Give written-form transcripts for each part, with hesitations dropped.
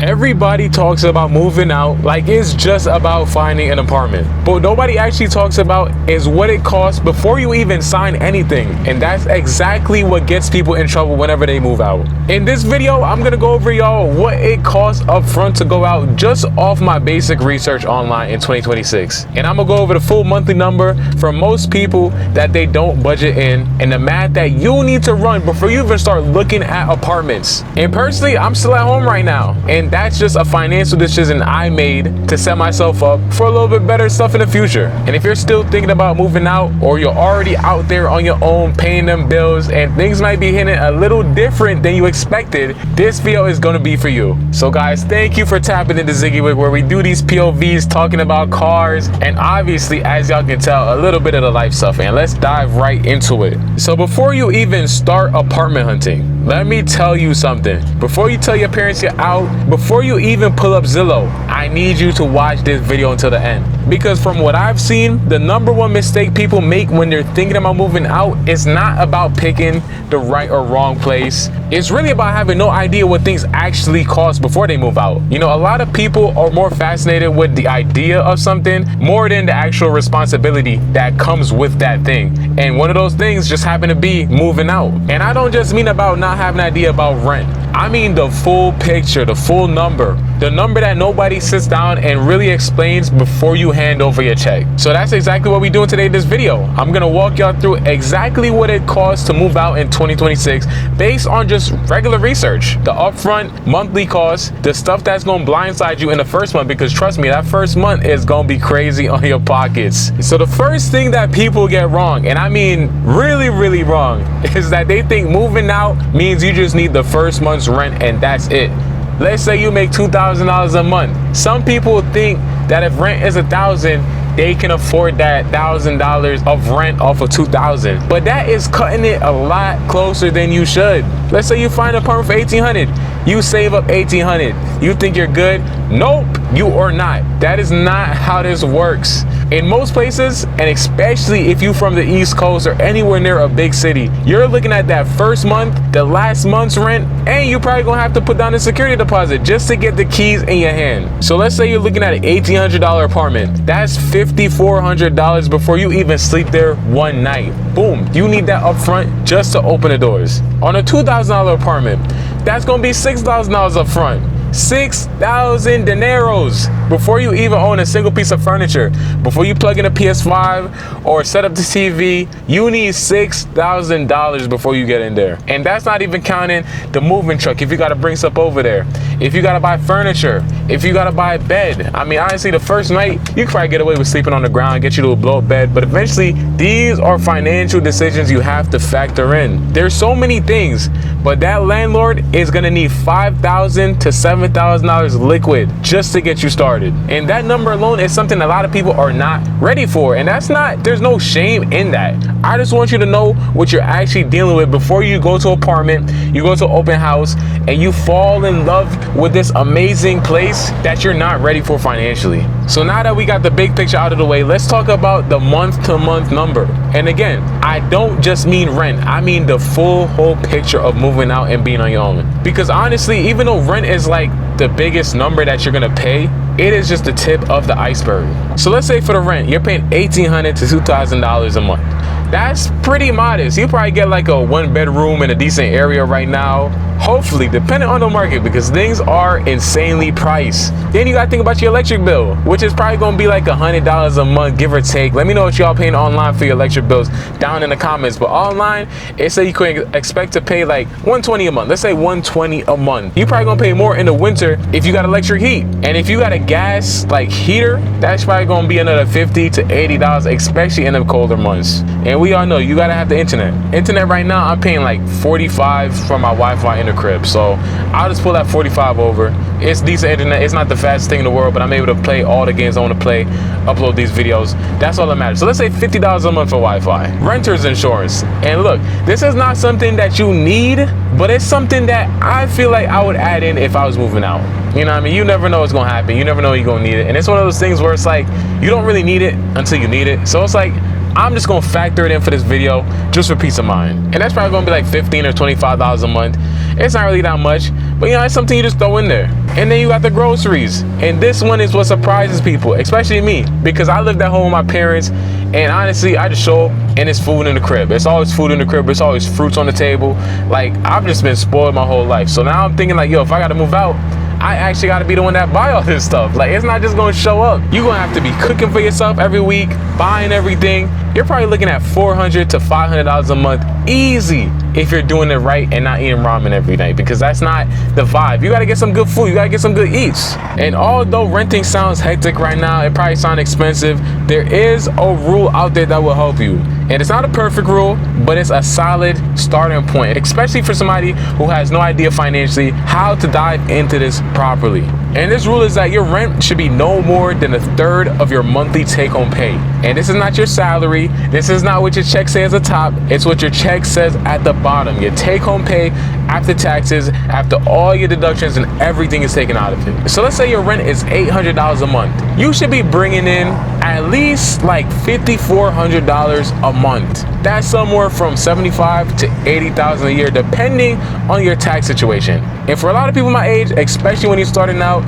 Everybody talks about moving out like it's just about finding an apartment. But what nobody actually talks about is what it costs before you even sign anything. And that's exactly what gets people in trouble whenever they move out. In this video, I'm gonna go over y'all what it costs up front to go out just off my basic research online in 2026. And I'm gonna go over the full monthly number for most people that they don't budget in and the math that you need to run before you even start looking at apartments. And personally, I'm still at home right now. And that's just a financial decision I made to set myself up for a little bit better stuff in the future. And if you're still thinking about moving out, or you're already out there on your own paying them bills and things might be hitting a little different than you expected, this video is going to be for you. So guys, thank you for tapping into Zigiwik, where we do these POVs talking about cars and obviously, as y'all can tell, a little bit of the life stuff. And let's dive right into it. So before you even start apartment hunting, let me tell you something. Before you tell your parents you're out, before you even pull up Zillow, I need you to watch this video until the end. Because from what I've seen, the number one mistake people make when they're thinking about moving out is not about picking the right or wrong place. It's really about having no idea what things actually cost before they move out. You know, a lot of people are more fascinated with the idea of something more than the actual responsibility that comes with that thing. And one of those things just happen to be moving out. And I don't just mean about not having an idea about rent. I mean the full picture, the full number, the number that nobody sits down and really explains before you hand over your check. So that's exactly what we're doing today in this video. I'm gonna walk y'all through exactly what it costs to move out in 2026 based on just regular research. The upfront monthly costs, the stuff that's gonna blindside you in the first month, because trust me, that first month is gonna be crazy on your pockets. So the first thing that people get wrong, and I mean really, really wrong, is that they think moving out means you just need the first month's rent and that's it. Let's say you make $2,000 a month. Some people think that if rent is $1,000, they can afford that $1,000 of rent off of $2,000. But that is cutting it a lot closer than you should. Let's say you find an apartment for $1,800. You save up $1,800. You think you're good? Nope, you are not. That is not how this works. In most places, and especially if you're from the East Coast or anywhere near a big city, you're looking at that first month, the last month's rent, and you're probably gonna have to put down a security deposit just to get the keys in your hand. So let's say you're looking at an $1,800 apartment. That's $5,400 before you even sleep there one night. Boom, you need that upfront just to open the doors. On a $2,000 apartment, that's gonna be $6,000 up front. 6,000 dineros before you even own a single piece of furniture. Before you plug in a PS5 or set up the TV, you need $6,000 before you get in there. And that's not even counting the moving truck if you gotta bring stuff over there, if you gotta buy furniture, if you gotta buy a bed. I mean, honestly, the first night you can probably get away with sleeping on the ground, get you to a blow up bed, but eventually these are financial decisions you have to factor in. There's so many things, but that landlord is gonna need $5,000 to $7,000 liquid just to get you started. And that number alone is something a lot of people are not ready for. And there's no shame in that. I just want you to know what you're actually dealing with before you go to an apartment, you go to an open house, and you fall in love with this amazing place that you're not ready for financially. So now that we got the big picture out of the way, let's talk about the month-to-month number. And again, I don't just mean rent. I mean the whole picture of moving out and being on your own. Because honestly, even though rent is like the biggest number that you're gonna pay, it is just the tip of the iceberg. So let's say for the rent, you're paying $1,800 to $2,000 a month. That's pretty modest. You probably get like a 1-bedroom in a decent area right now. Hopefully, depending on the market, because things are insanely priced. Then you gotta think about your electric bill, which is probably gonna be like $100 a month, give or take. Let me know what y'all paying online for your electric bills down in the comments. But online, it say you could expect to pay like $120 a month. Let's say $120 a month. You probably gonna pay more in the winter if you got electric heat. And if you got a gas like heater, that's probably gonna be another $50 to $80, especially in the colder months. And we all know you gotta have the internet. Internet right now, I'm paying like $45 for my Wi-Fi in the crib. So I'll just pull that $45 over. It's decent internet. It's not the fastest thing in the world, but I'm able to play all the games I want to play, upload these videos. That's all that matters. So let's say $50 a month for Wi-Fi. Renter's insurance. And look, this is not something that you need, but it's something that I feel like I would add in if I was moving out. You know what I mean? You never know what's gonna happen. You never know you're gonna need it. And it's one of those things where it's like, you don't really need it until you need it. So it's like, I'm just gonna factor it in for this video just for peace of mind. And that's probably gonna be like $15 or $25 a month. It's not really that much, but you know, it's something you just throw in there. And then you got the groceries. And this one is what surprises people, especially me, because I lived at home with my parents, and honestly, I just show up and it's food in the crib. It's always food in the crib. It's always fruits on the table. Like, I've just been spoiled my whole life. So now I'm thinking like, yo, if I gotta move out, I actually gotta be the one that buy all this stuff. Like, it's not just gonna show up. You're gonna have to be cooking for yourself every week, buying everything. You're probably looking at $400 to $500 a month easy if you're doing it right and not eating ramen every night, because that's not the vibe. You gotta get some good food. You gotta get some good eats. And although renting sounds hectic right now, it probably sounds expensive, there is a rule out there that will help you. And it's not a perfect rule, but it's a solid starting point, especially for somebody who has no idea financially how to dive into this properly. And this rule is that your rent should be no more than a third of your monthly take-home pay. And this is not your salary. This is not what your check says at the top. It's what your check says at the bottom. Your take-home pay after taxes, after all your deductions and everything is taken out of it. So let's say your rent is $800 a month. You should be bringing in at least like $5,400 a month. That's somewhere from $75,000 to $80,000 a year, depending on your tax situation. And for a lot of people my age, especially when you're starting out,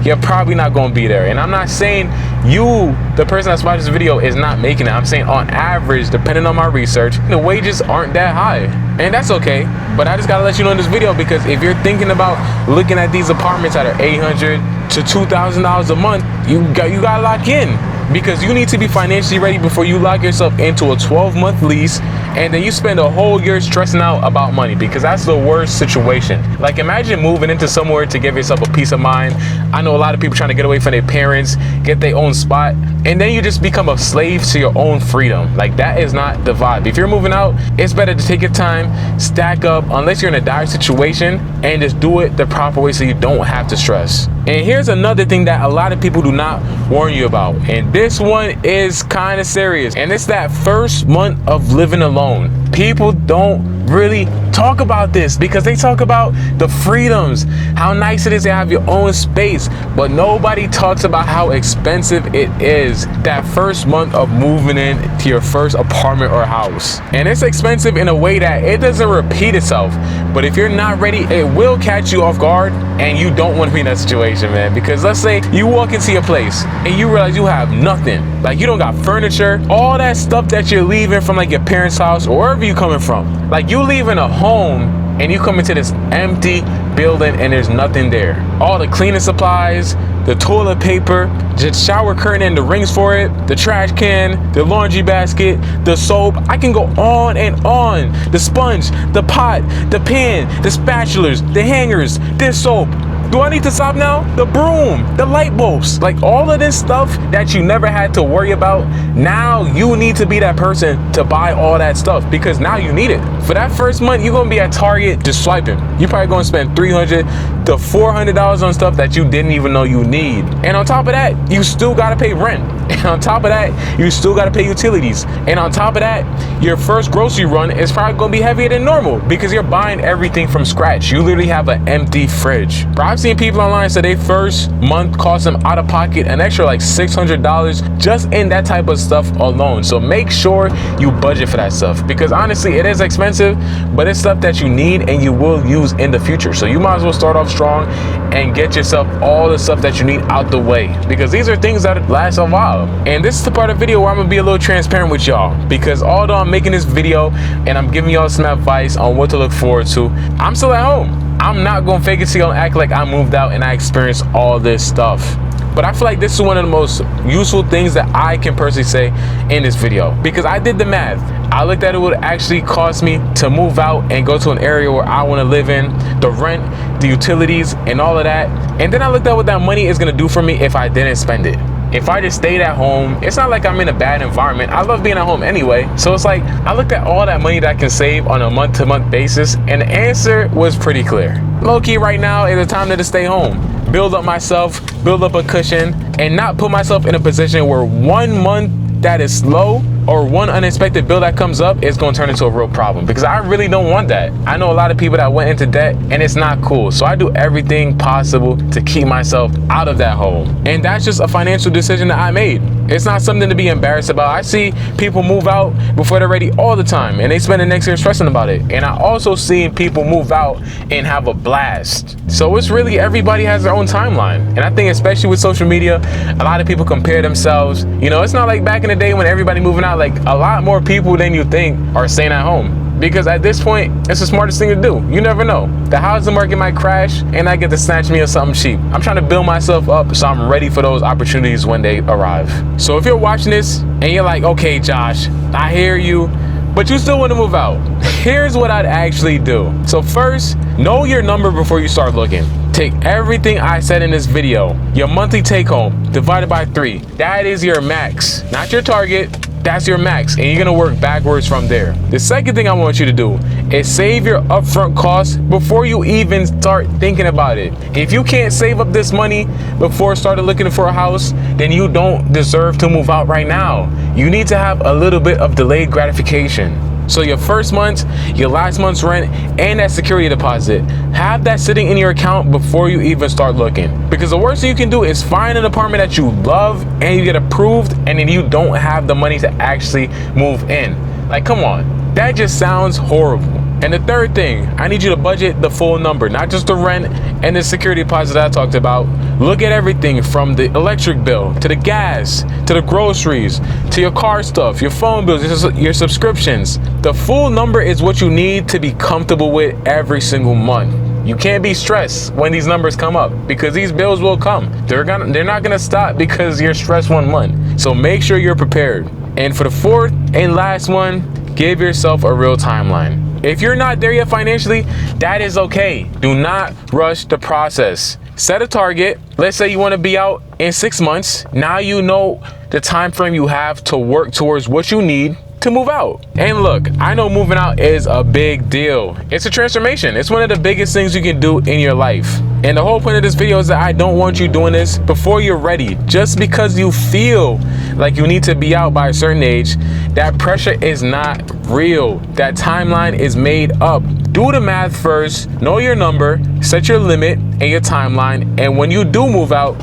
you're probably not going to be there. And I'm not saying you, the person that's watching this video, is not making it. I'm saying on average, depending on my research, the wages aren't that high. And that's okay. But I just got to let you know in this video, because if you're thinking about looking at these apartments that are $800 to $2,000 a month, you got to lock in. Because you need to be financially ready before you lock yourself into a 12-month lease, and then you spend a whole year stressing out about money, because that's the worst situation. Like, imagine moving into somewhere to give yourself a peace of mind. I know a lot of people trying to get away from their parents, get their own spot, and then you just become a slave to your own freedom. Like, that is not the vibe. If you're moving out, it's better to take your time, stack up, unless you're in a dire situation, and just do it the proper way so you don't have to stress. And here's another thing that a lot of people do not warn you about, and this one is kind of serious, and it's that first month of living alone. People don't really talk about this, because they talk about the freedoms, how nice it is to have your own space, but nobody talks about how expensive it is that first month of moving in to your first apartment or house. And it's expensive in a way that it doesn't repeat itself, but if you're not ready, it will catch you off guard, and you don't want to be in that situation, man. Because let's say you walk into your place and you realize you have nothing. Like, you don't got furniture, all that stuff that you're leaving from like your parents' house or wherever you coming from. Like, you leaving a home and you come into this empty building and there's nothing there. All the cleaning supplies, the toilet paper, the shower curtain and the rings for it, the trash can, the laundry basket, the soap. I can go on and on. The sponge, the pot, the pan, the spatulas, the hangers, this soap. Do I need to stop now? The broom, the light bulbs, like all of this stuff that you never had to worry about. Now you need to be that person to buy all that stuff, because now you need it. For that first month, you're gonna be at Target just swiping. You're probably gonna spend $300 to $400 on stuff that you didn't even know you need. And on top of that, you still gotta pay rent. And on top of that, you still gotta pay utilities. And on top of that, your first grocery run is probably gonna be heavier than normal, because you're buying everything from scratch. You literally have an empty fridge. Bro, I've seen people online say their first month cost them out of pocket an extra like $600 just in that type of stuff alone. So make sure you budget for that stuff, because honestly, it is expensive, but it's stuff that you need and you will use in the future. So you might as well start off strong and get yourself all the stuff that you need out the way, because these are things that last a while. And this is the part of the video where I'm gonna be a little transparent with y'all, because although I'm making this video and I'm giving y'all some advice on what to look forward to, I'm still at home. I'm not gonna fake it till and act like I moved out and I experienced all this stuff. But I feel like this is one of the most useful things that I can personally say in this video, because I did the math. I looked at it would actually cost me to move out and go to an area where I want to live in, the rent, the utilities, and all of that. And then I looked at what that money is gonna do for me if I didn't spend it. If I just stayed at home, it's not like I'm in a bad environment. I love being at home anyway. So it's like, I looked at all that money that I can save on a month-to-month basis, and the answer was pretty clear. Low-key right now is the time to just stay home. Build up myself, build up a cushion, and not put myself in a position where 1 month that is slow or one unexpected bill that comes up is going to turn into a real problem, because I really don't want that. I know a lot of people that went into debt and it's not cool. So I do everything possible to keep myself out of that hole. And that's just a financial decision that I made. It's not something to be embarrassed about. I see people move out before they're ready all the time, and they spend the next year stressing about it. And I also see people move out and have a blast. So it's really, everybody has their own timeline. And I think especially with social media, a lot of people compare themselves. You know, it's not like back in the day when everybody moving out. Like, a lot more people than you think are staying at home. Because at this point, it's the smartest thing to do. You never know. The housing market might crash and I get to snatch me of something cheap. I'm trying to build myself up so I'm ready for those opportunities when they arrive. So if you're watching this and you're like, okay, Josh, I hear you, but you still want to move out, here's what I'd actually do. So first, know your number before you start looking. Take everything I said in this video, your monthly take home, divided by 3. That is your max, not your target. That's your max, and you're gonna work backwards from there. The second thing I want you to do is save your upfront costs before you even start thinking about it. If you can't save up this money before starting looking for a house, then you don't deserve to move out right now. You need to have a little bit of delayed gratification. So your first month, your last month's rent, and that security deposit, have that sitting in your account before you even start looking. Because the worst thing you can do is find an apartment that you love and you get approved, and then you don't have the money to actually move in. Like, come on, that just sounds horrible. And the third thing, I need you to budget the full number, not just the rent and the security deposit that I talked about. Look at everything from the electric bill, to the gas, to the groceries, to your car stuff, your phone bills, your subscriptions. The full number is what you need to be comfortable with every single month. You can't be stressed when these numbers come up, because these bills will come. They're not gonna stop because you're stressed one month. So make sure you're prepared. And for the fourth and last one, give yourself a real timeline. If you're not there yet financially, that is okay. Do not rush the process. Set a target. Let's say you want to be out in 6 months. Now you know the time frame you have to work towards what you need to move out. And look, I know moving out is a big deal. It's a transformation. It's one of the biggest things you can do in your life. And the whole point of this video is that I don't want you doing this before you're ready. Just because you feel like you need to be out by a certain age, that pressure is not real. That timeline is made up. Do the math first, know your number, set your limit and your timeline, and when you do move out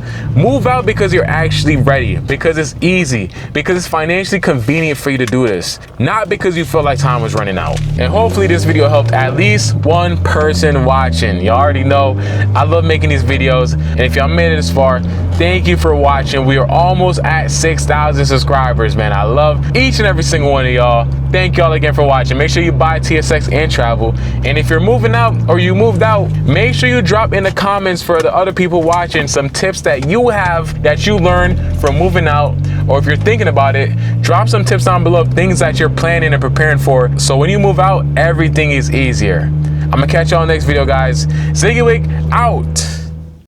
because you're actually ready, because it's easy, because it's financially convenient for you to do this, not because you feel like time was running out. And hopefully this video helped at least one person watching. You already know I love making these videos, and if y'all made it this far, thank you for watching. We are almost at 6,000 subscribers, man. I love each and every single one of y'all. Thank y'all again for watching. Make sure you buy TSX and travel. And if you're moving out or you moved out, make sure you drop in the comments for the other people watching some tips that you have that you learned from moving out. Or if you're thinking about it, drop some tips down below of things that you're planning and preparing for, so when you move out, everything is easier. I'm gonna catch y'all next video, guys. Zigiwik out.